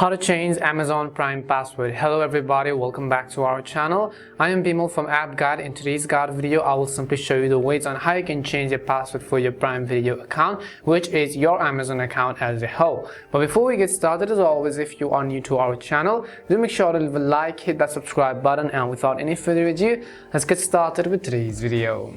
How to change Amazon Prime password. Hello everybody, welcome back to our channel. I am Bimal from App Guide. In today's guide video, I will simply show you the ways on how you can change the password for your Prime Video account, which is your Amazon account as a whole. But before we get started, as always, if you are new to our channel, do make sure to leave a like, hit that subscribe button, and without any further ado, let's get started with today's video.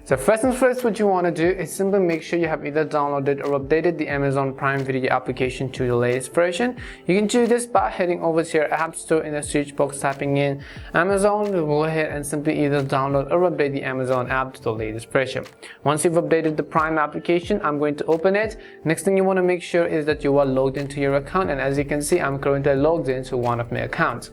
So first and first, what you want to do is simply make sure you have either downloaded or updated the Amazon Prime Video application to the latest version. You can do this by heading over to your App Store, in the search box typing in Amazon. Go ahead and simply either download or update the Amazon app to the latest version. Once you've updated the Prime application, I'm going to open it. Next thing you want to make sure is that you are logged into your account, and as you can see, I'm currently logged into one of my accounts.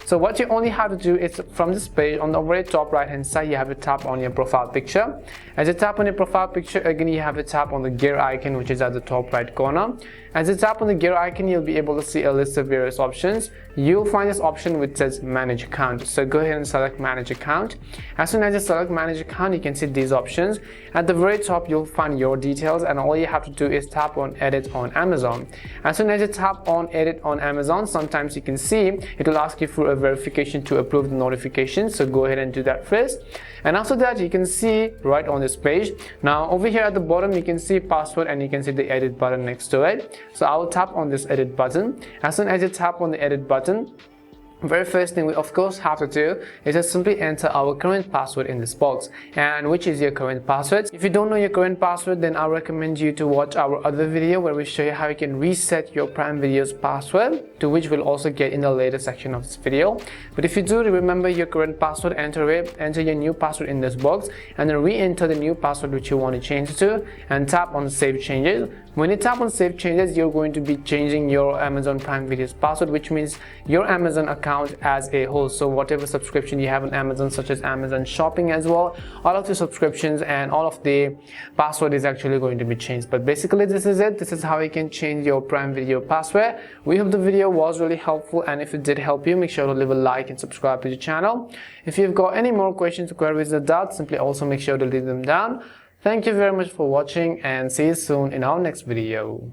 So what you only have to do is, from this page, on the very top right hand side, you have to tap on your profile picture. As you tap on your profile picture, again you have to tap on the gear icon, which is at the top right corner. As you tap on the gear icon, you'll be able to see a list of various options. You'll find this option which says manage account. So go ahead and select manage account. As soon as you select manage account, you can see these options. At the very top, you'll find your details, and all you have to do is tap on edit on Amazon. As soon as you tap on edit on Amazon, sometimes you can see it will ask you for a verification to approve the notification. So go ahead and do that first. And after that, you can see right on this page. Now over here at the bottom, you can see password, and you can see the edit button next to it. So I will tap on this edit button. As soon as you tap on the edit button, very first thing we of course have to do is just simply enter our current password in this box. And which is your current password? If you don't know your current password, then I recommend you to watch our other video where we show you how you can reset your Prime Video's password, to which we'll also get in the later section of this video. But if you do remember your current password, enter your new password in this box, and then re-enter the new password which you want to change it to, and tap on save changes. When you tap on save changes, you're going to be changing your Amazon Prime Video's password, which means your Amazon account as a whole. So whatever subscription you have on Amazon, such as Amazon Shopping as well, all of the subscriptions and all of the password is actually going to be changed. But basically this is it. This is how you can change your Prime Video password. We hope the video was really helpful, and if it did help you, make sure to leave a like and subscribe to the channel. If you've got any more questions, queries, or doubts, simply also make sure to leave them down. Thank you very much for watching, and see you soon in our next video.